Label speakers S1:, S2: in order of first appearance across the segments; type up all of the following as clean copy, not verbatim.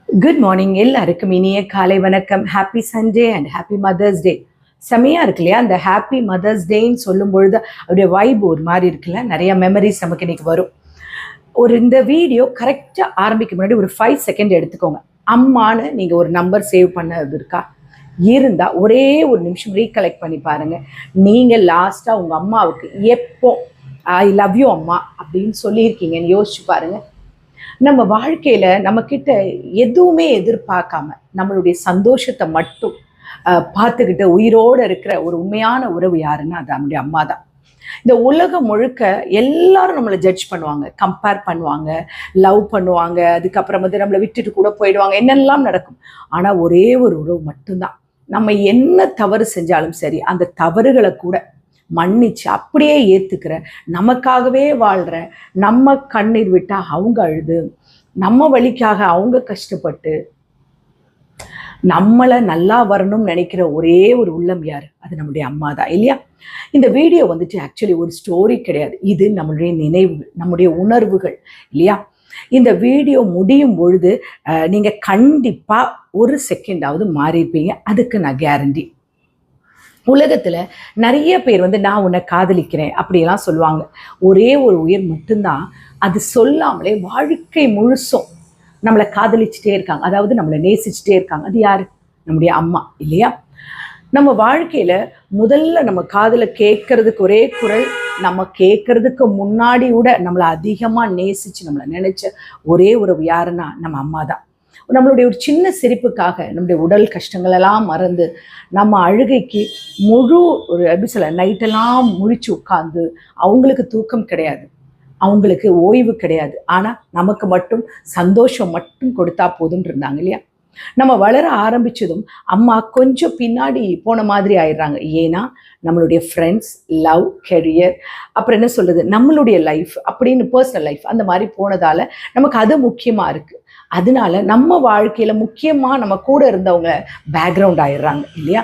S1: Good morning. எல்லாருக்கும் இனிய காலை வணக்கம். Happy Sunday and happy mother's day. செம்மையா இருக்கு இல்லையா? அந்த ஹாப்பி மதர்ஸ் டேன்னு சொல்லும் பொழுது அப்படியே வைப் ஒரு மாதிரி இருக்குல்ல, நிறைய மெமரிஸ் நமக்கு இன்னைக்கு வரும். இந்த வீடியோ கரெக்டாக ஆரம்பிக்க முன்னாடி ஒரு 5 செகண்ட் எடுத்துக்கோங்க. அம்மான்னு நீங்கள் ஒரு நம்பர் சேவ் பண்ணது இருக்கா? இருந்தால் ஒரே ஒரு நிமிஷம் ரீகலெக்ட் பண்ணி பாருங்கள். நீங்கள் லாஸ்ட்டாக உங்கள் அம்மாவுக்கு எப்போ ஐ லவ் யூ அம்மா அப்படின்னு சொல்லியிருக்கீங்கன்னு யோசிச்சு பாருங்கள். நம்ம வாழ்க்கையில் நம்மக்கிட்ட எதுவுமே எதிர்பார்க்காம நம்மளுடைய சந்தோஷத்தை மட்டும் பார்த்துக்கிட்டு உயிரோடு இருக்கிற ஒரு உண்மையான உறவு யாருன்னா அது நம்முடைய அம்மா தான். இந்த உலகம் முழுக்க எல்லாரும் நம்மளை ஜட்ஜ் பண்ணுவாங்க, கம்பேர் பண்ணுவாங்க, லவ் பண்ணுவாங்க, அதுக்கப்புறம் வந்து நம்மளை விட்டுட்டு கூட போயிடுவாங்க, என்னெல்லாம் நடக்கும். ஆனால் ஒரே ஒரு உறவு மட்டும்தான். நம்ம என்ன தவறு செஞ்சாலும் சரி, அந்த தவறுகளை கூட மன்னிச்சு அப்படியே ஏற்றுக்கிற, நமக்காகவே வாழ்கிற, நம்ம கண்ணீர் விட்டால் அவங்க அழுது, நம்ம வழிக்காக அவங்க கஷ்டப்பட்டு நம்மளை நல்லா வரணும்னு நினைக்கிற ஒரே ஒரு உள்ளம் யார்? அது நம்முடைய அம்மா தான் இல்லையா? இந்த வீடியோ வந்துட்டு ஆக்சுவலி ஒரு ஸ்டோரி கிடையாது. இது நம்மளுடைய நினைவுகள், நம்முடைய உணர்வுகள் இல்லையா? இந்த வீடியோ முடியும் பொழுது நீங்கள் கண்டிப்பாக ஒரு செகண்டாவது மாறியிருப்பீங்க. அதுக்கு நான் கேரண்டி. உலகத்தில் நிறைய பேர் வந்து நான் உன்னை காதலிக்கிறேன் அப்படியெல்லாம் சொல்லுவாங்க. ஒரே ஒரு உயிர் மட்டும்தான் அது சொல்லாமலே வாழ்க்கை முழுசும் நம்மளை காதலிச்சுட்டே இருக்காங்க, அதாவது நம்மளை நேசிச்சுட்டே இருக்காங்க. அது யார்? நம்முடைய அம்மா இல்லையா? நம்ம வாழ்க்கையில் முதல்ல நம்ம காதில் கேட்கறதுக்கு ஒரே குரல், நம்ம கேட்கறதுக்கு முன்னாடி கூட நம்மளை அதிகமாக நேசித்து நம்மளை நினைச்ச ஒரே உறவு யாருன்னா நம்ம அம்மா தான். நம்மளுடைய ஒரு சின்ன சிரிப்புக்காக நம்முடைய உடல் கஷ்டங்களெல்லாம் மறந்து நம்ம அழுகைக்கு முழு ஒரு எப்படி சொல்ல நைட்டெல்லாம் முழிச்சு உட்காந்து, அவங்களுக்கு தூக்கம் கிடையாது, அவங்களுக்கு ஓய்வு கிடையாது, ஆனால் நமக்கு மட்டும் சந்தோஷம் மட்டும் கொடுத்தா போதும்னு இருந்தாங்க இல்லையா? நம்ம வளர ஆரம்பித்ததும் அம்மா கொஞ்சம் பின்னாடி போன மாதிரி ஆயிடுறாங்க. ஏன்னா நம்மளுடைய ஃப்ரெண்ட்ஸ், லவ், கெரியர், அப்புறம் என்ன சொல்கிறது, நம்மளுடைய லைஃப் அப்படின்னு பர்சனல் லைஃப் அந்த மாதிரி போனதால் நமக்கு அது முக்கியமாக இருக்குது. அதனால நம்ம வாழ்க்கையில் முக்கியமாக நம்ம கூட இருந்தவங்க பேக்ரவுண்ட் ஆயிடுறாங்க இல்லையா?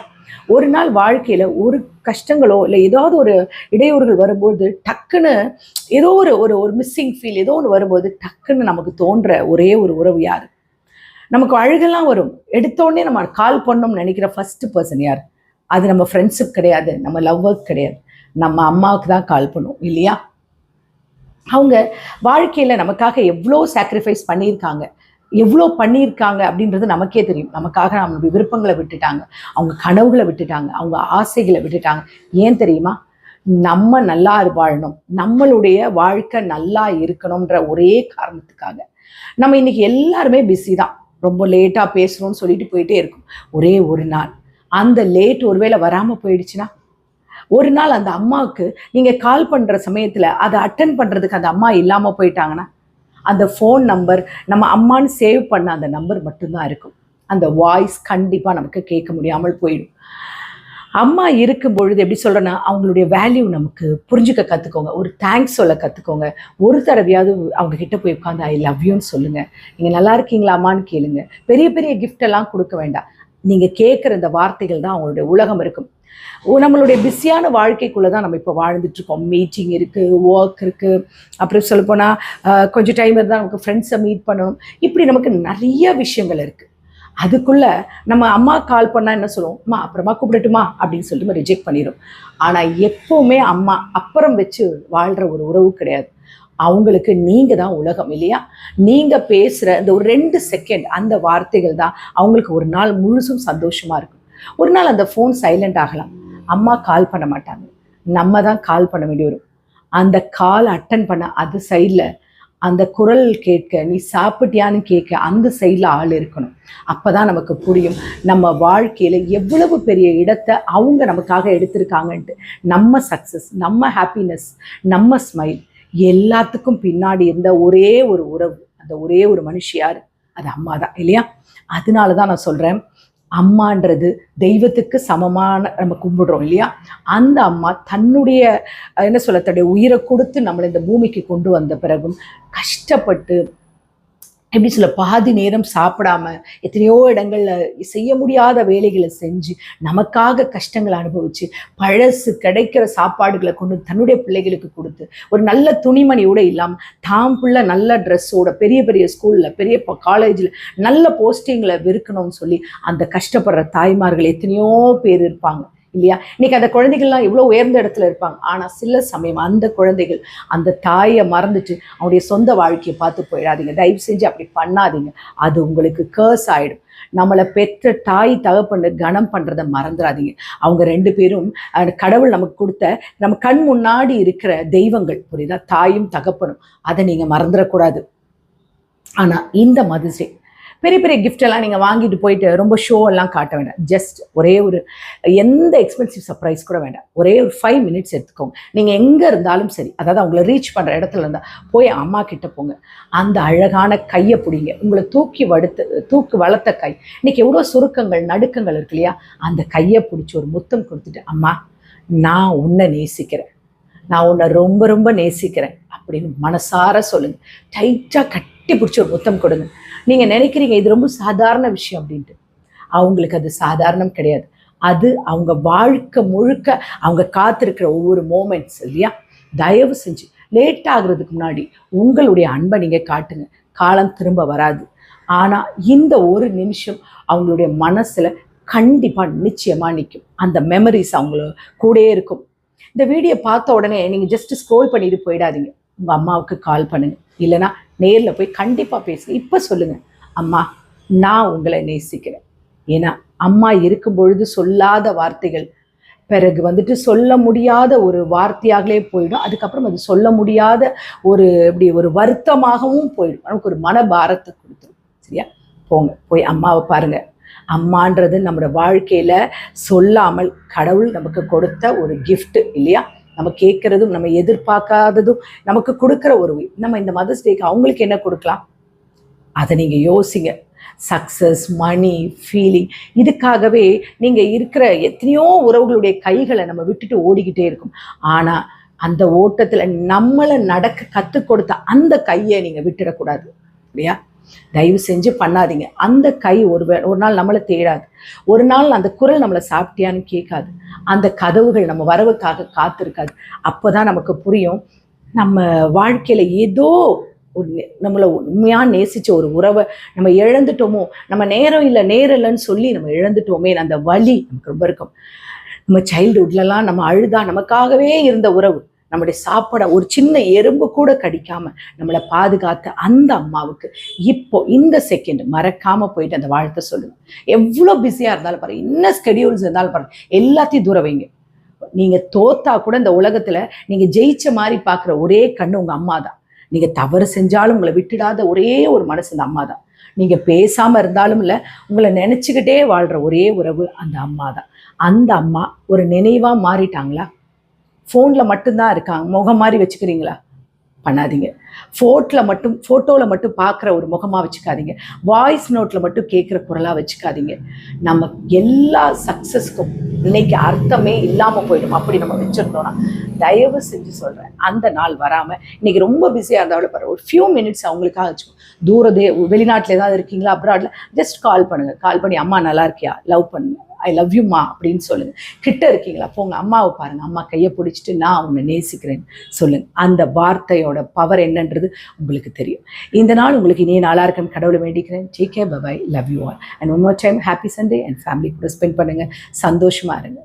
S1: ஒரு நாள் வாழ்க்கையில் ஒரு கஷ்டங்களோ இல்லை ஏதாவது ஒரு இடையூறுகள் வரும்போது டக்குன்னு ஏதோ ஒரு மிஸ்ஸிங் ஃபீல் ஏதோ ஒன்று வரும்போது டக்குன்னு நமக்கு தோன்ற ஒரே ஒரு உறவு யார்? நமக்கு அழுகெல்லாம் வரும், எடுத்தோடனே நம்ம கால் பண்ணோம்னு நினைக்கிற ஃபர்ஸ்ட் பர்சன் யார்? அது நம்ம ஃப்ரெண்ட்ஸுக்கு கிடையாது, நம்ம லவ்வருக்கு கிடையாது, நம்ம அம்மாவுக்கு தான் கால் பண்ணுவோம் இல்லையா? அவங்க வாழ்க்கையில் நமக்காக எவ்வளோ சாக்ரிஃபைஸ் பண்ணியிருக்காங்க, எவ்வளோ பண்ணியிருக்காங்க அப்படின்றது நமக்கே தெரியும். நமக்காக நம்மளுடைய விருப்பங்களை விட்டுட்டாங்க, அவங்க கனவுகளை விட்டுட்டாங்க, அவங்க ஆசைகளை விட்டுட்டாங்க. ஏன் தெரியுமா? நம்ம நல்லா வாழணும், நம்மளுடைய வாழ்க்கை நல்லா இருக்கணுன்ற ஒரே காரணத்துக்காக. நம்ம இன்னைக்கு எல்லாருமே பிஸி தான், ரொம்ப லேட்டாக பேசுகிறோம்னு சொல்லிட்டு போயிட்டே இருக்கும். ஒரே ஒரு நாள் அந்த லேட் ஒருவேளை வராமல் போயிடுச்சுன்னா, ஒரு நாள் அந்த அம்மாவுக்கு நீங்கள் கால் பண்ணுற சமயத்தில் அதை அட்டன் பண்ணுறதுக்கு அந்த அம்மா இல்லாமல் போயிட்டாங்கன்னா, அந்த ஃபோன் நம்பர் நம்ம அம்மான்னு சேவ் பண்ண அந்த நம்பர் மட்டும்தான் இருக்கும். அந்த வாய்ஸ் கண்டிப்பாக நமக்கு கேட்க முடியாமல் போயிடும். அம்மா இருக்கும் பொழுது எப்படி சொல்கிறேன்னா, அவங்களுடைய வேல்யூ நமக்கு புரிஞ்சுக்க கற்றுக்கோங்க. ஒரு தேங்க்ஸ் சொல்ல கற்றுக்கோங்க. ஒரு தடவையாவது அவங்க கிட்ட போய் உட்காந்து ஐ லவ் யூன்னு சொல்லுங்கள். நீங்கள் நல்லா இருக்கீங்களா அம்மான்னு கேளுங்க. பெரிய பெரிய கிஃப்டெல்லாம் கொடுக்க வேண்டாம். நீங்கள் கேட்குற இந்த வார்த்தைகள் தான் அவங்களுடைய உலகம் இருக்கும். நம்மளுடைய பிஸியான வாழ்க்கைக்குள்ளே தான் நம்ம இப்போ வாழ்ந்துட்டுருக்கோம். மீட்டிங் இருக்குது, ஒர்க் இருக்குது, அப்புறம் சொல்லப்போனால் கொஞ்சம் டைம் இருந்தால் நமக்கு ஃப்ரெண்ட்ஸை மீட் பண்ணணும். இப்படி நமக்கு நிறைய விஷயங்கள் இருக்குது. அதுக்குள்ளே நம்ம அம்மா கால் பண்ணால் என்ன சொல்லுவோம்? அம்மா அப்புறமா கூப்பிடட்டுமா அப்படின்னு சொல்லிட்டு நம்ம ரிஜெக்ட் பண்ணிடும். ஆனால் எப்போவுமே அம்மா அப்புறம் வச்சு வாழ்கிற ஒரு உறவு கிடையாது. அவங்களுக்கு நீங்கள் தான் உலகம் இல்லையா? நீங்கள் பேசுகிற இந்த ஒரு 2 செகண்ட் அந்த வார்த்தைகள் தான் அவங்களுக்கு ஒரு நாள் முழுசும் சந்தோஷமாக இருக்கும். ஒரு நாள் அந்த ஃபோன் சைலண்ட் ஆகலாம், அம்மா கால் பண்ண மாட்டாங்க, நம்ம தான் கால் பண்ண வேண்டி வரும். அந்த கால் அட்டன் பண்ண அது சைடில் அந்த குரல் கேட்க, நீ சாப்பிட்டியான்னு கேட்க அந்த சைடில் ஆள் இருக்கணும். அப்போ தான் நமக்கு புரியும் நம்ம வாழ்க்கையில் எவ்வளவு பெரிய இடத்தை அவங்க நமக்காக எடுத்திருக்காங்கன்ட்டு. நம்ம சக்ஸஸ், நம்ம ஹாப்பினஸ், நம்ம ஸ்மைல் எல்லாத்துக்கும் பின்னாடி இருந்த ஒரே ஒரு உறவு, அந்த ஒரே ஒரு மனுஷி யார்? அது அம்மா தான் இல்லையா? அதனால தான் நான் சொல்கிறேன், அம்மான்றது தெய்வத்துக்கு சமமான நம்ம கும்பிடுறோம் இல்லையா? அந்த அம்மா தன்னுடைய என்ன சொல்ல தன்னுடைய உயிரை கொடுத்து நம்மளை இந்த பூமிக்கு கொண்டு வந்த பிறகும் கஷ்டப்பட்டு எப்படி சொல்ல, பாதி நேரம் சாப்பிடாம எத்தனையோ இடங்கள்ல செய்ய முடியாத வேலைகளை செஞ்சு நமக்காக கஷ்டங்களை அனுபவிச்சு பழசு கிடைக்கிற சாப்பாடுகளை கொண்டு தன்னுடைய பிள்ளைகளுக்கு கொடுத்து ஒரு நல்ல துணிமணியோட இல்லாமல் தாம் பிள்ளை நல்ல ட்ரெஸ்ஸோட பெரிய பெரிய ஸ்கூலில் பெரிய காலேஜில் நல்ல போஸ்டிங்கில் இருக்கணும்னு சொல்லி அந்த கஷ்டப்படுற தாய்மார்கள் எத்தனையோ பேர் இருப்பாங்க இல்லையா? இன்னைக்கு அந்த குழந்தைகள்லாம் எவ்வளோ உயர்ந்த இடத்துல இருப்பாங்க. ஆனால் சில சமயம் அந்த குழந்தைகள் அந்த தாயை மறந்துட்டு அவனுடைய சொந்த வாழ்க்கையை பார்த்து போயிடாதீங்க. தயவு செஞ்சு அப்படி பண்ணாதீங்க. அது உங்களுக்கு கேர்ஸ் ஆகிடும். நம்மளை பெற்ற தாய் தகப்பன்னு கனம் பண்ணுறதை மறந்துடாதீங்க. அவங்க 2 பேரும் கடவுள் நமக்கு கொடுத்த நம்ம கண் முன்னாடி இருக்கிற தெய்வங்கள், புரியுதா? தாயும் தகப்பனும். அதை நீங்கள் மறந்துடக்கூடாது. ஆனால் இந்த மதர்ஸ் டே பெரிய பெரிய கிஃப்டெல்லாம் நீங்கள் வாங்கிட்டு போயிட்டு ரொம்ப ஷோ எல்லாம் காட்ட வேண்டாம். ஜஸ்ட் ஒரே ஒரு எந்த எக்ஸ்பென்சிவ் சர்ப்ரைஸ் கூட வேண்டாம். ஒரே ஒரு 5 மினிட்ஸ் எடுத்துக்கோங்க. நீங்கள் எங்கே இருந்தாலும் சரி, அதாவது அவங்கள ரீச் பண்ணுற இடத்துல இருந்தால் போய் அம்மா கிட்ட போங்க. அந்த அழகான கையை பிடிங்க. உங்களை தூக்கி வளர்த்த கை. இன்னைக்கு எவ்வளோ சுருக்கங்கள் நடுக்கங்கள் இருக்கு இல்லையா? அந்த கையை பிடிச்சி ஒரு முத்தம் கொடுத்துட்டு, அம்மா நான் உன்னை நேசிக்கிறேன், நான் உன்னை ரொம்ப ரொம்ப நேசிக்கிறேன் அப்படின்னு மனசார சொல்லுங்க. டைட்டாக கட்டி பிடிச்சி ஒரு முத்தம் கொடுங்க. நீங்கள் நினைக்கிறீங்க இது ரொம்ப சாதாரண விஷயம் அப்படின்ட்டு. அவங்களுக்கு அது சாதாரணம் கிடையாது. அது அவங்க வாழ்க்கை முழுக்க அவங்க காத்திருக்கிற ஒவ்வொரு மோமெண்ட்ஸ் இல்லையா? தயவு செஞ்சு லேட் ஆகுறதுக்கு முன்னாடி உங்களுடைய அன்பை நீங்கள் காட்டுங்க. காலம் திரும்ப வராது. ஆனால் இந்த ஒரு நிமிஷம் அவங்களுடைய மனசில் கண்டிப்பாக நிச்சயமாக நிற்கும். அந்த மெமரிஸ் அவங்கள கூடயே இருக்கும். இந்த வீடியோ பார்த்த உடனே நீங்கள் ஜஸ்ட் ஸ்க்ரோல் பண்ணிட்டு போயிடாதீங்க. உங்கள் அம்மாவுக்கு கால் பண்ணுங்கள். இல்லைனா நேரில் போய் கண்டிப்பாக பேசுங்க. இப்போ சொல்லுங்கள், அம்மா நான் உங்களை நேசிக்கிறேன். ஏன்னா அம்மா இருக்கும் பொழுது சொல்லாத வார்த்தைகள் பிறகு சொல்ல முடியாத ஒரு வார்த்தையாகவே போயிடும். அதுக்கப்புறம் அது சொல்ல முடியாத இப்படி ஒரு வருத்தமாகவும் போயிடும். நமக்கு ஒரு மனபாரத்தை கொடுத்துரும். சரியா? போங்க, போய் அம்மாவை பாருங்கள். அம்மான்றது நம்மளோட வாழ்க்கையில் சொல்லாமல் கடவுள் நமக்கு கொடுத்த ஒரு கிஃப்ட் இல்லையா? நம்ம கேட்குறதும் நம்ம எதிர்பார்க்காததும் நமக்கு கொடுக்குற ஒரு நம்ம இந்த மதர்ஸ் டேக்கு அவங்களுக்கு என்ன கொடுக்கலாம்? அதை நீங்கள் யோசிங்க. சக்ஸஸ், மணி, ஃபீலிங், இதுக்காகவே நீங்கள் இருக்கிற எத்தனையோ உறவுகளுடைய கைகளை நம்ம விட்டுட்டு ஓடிக்கிட்டே இருக்கும். ஆனால் அந்த ஓட்டத்தில் நம்மளை நடக்க கற்றுக் கொடுத்த அந்த கையை நீங்கள் விட்டுடக்கூடாது இல்லையா? தயவு செஞ்சு பண்ணாதீங்க. அந்த கை ஒரு நாள் நம்மளை தேடாது. ஒரு நாள் அந்த குரல் நம்மளை சாப்பிட்டியான்னு கேட்காது. அந்த கதவுகள் நம்ம வரவுக்காக காத்திருக்காது. அப்போதான் நமக்கு புரியும், நம்ம வாழ்க்கையில் ஏதோ நம்மளை உண்மையாக நேசித்த ஒரு உறவை நம்ம இழந்துட்டோமோ, நம்ம நேரம் இல்லைன்னு சொல்லி நம்ம இழந்துட்டோமே, அந்த வலி நமக்கு ரொம்ப இருக்கும். நம்ம சைல்டுஹுட்லலாம் நம்ம அழுதா நமக்காகவே இருந்த உறவு, நம்முடைய சாப்பாடை ஒரு சின்ன எறும்பு கூட கடிக்காம நம்மளை பாதுகாத்த அந்த அம்மாவுக்கு இப்போ இந்த செகண்ட் மறக்காம போயிட்டு அந்த வாழ்த்தை சொல்லுங்க. எவ்வளோ பிஸியாக இருந்தாலும் பாருங்க, என்ன ஸ்கெடியூல்ஸ் இருந்தாலும் பாருங்க, எல்லாத்தையும் தூர வைங்க. நீங்க தோத்தா கூட இந்த உலகத்துல நீங்க ஜெயிச்ச மாதிரி பார்க்குற ஒரே கண்ணு உங்க அம்மா தான். நீங்க தவறு செஞ்சாலும் உங்களை விட்டுடாத ஒரே ஒரு மனசு இந்த அம்மா தான். நீங்க பேசாம இருந்தாலும் இல்லை, உங்களை நினைச்சுக்கிட்டே வாழ்ற ஒரே உறவு அந்த அம்மா தான். அந்த அம்மா ஒரு நினைவா மாறிட்டாங்களா? ஃபோனில் மட்டும்தான் இருக்காங்க, முகம் மாதிரி வச்சுக்கிறீங்களா? பண்ணாதீங்க. ஃபோட்டோவில் மட்டும் பார்க்குற ஒரு முகமாக வச்சுக்காதீங்க. வாய்ஸ் நோட்டில் மட்டும் கேட்குற குரலாக வச்சுக்காதீங்க. நம்ம எல்லா சக்ஸஸ்க்கும் இன்னைக்கு அர்த்தமே இல்லாமல் போயிடும். அப்படி நம்ம வச்சுருந்தோம்னா தயவு செஞ்சு சொல்கிறேன், அந்த நாள் வராமல் இன்னைக்கு ரொம்ப பிஸியாக இருந்தாலும் பாரு, ஒரு ஃபியூ மினிட்ஸ் அவங்களுக்காக வச்சுக்கோ. வெளிநாட்டில் ஏதாவது இருக்கீங்களா, அப்ராடில், ஜஸ்ட் கால் பண்ணுங்கள். கால் பண்ணி அம்மா நல்லா இருக்கியா, லவ் பண்ணுங்க, ஐ லவ் யூம்மா அப்படின்னு சொல்லுங்கள். கிட்ட இருக்கீங்களா, போங்க அம்மாவை பாருங்கள், அம்மா கையை பிடிச்சிட்டு நான் உன்னை நேசிக்கிறேன்னு சொல்லுங்கள். அந்த வார்த்தையோட பவர் என்னன்றது உங்களுக்கு தெரியும். இந்த நாள் உங்களுக்கு இனிய நாளாக இருக்குன்னு கடவுளை வேண்டிக்கிறேன். Take care, bye, love you all. And one more time happy Sunday. And family கூட ஸ்பெண்ட் பண்ணுங்கள், சந்தோஷமாக இருங்க.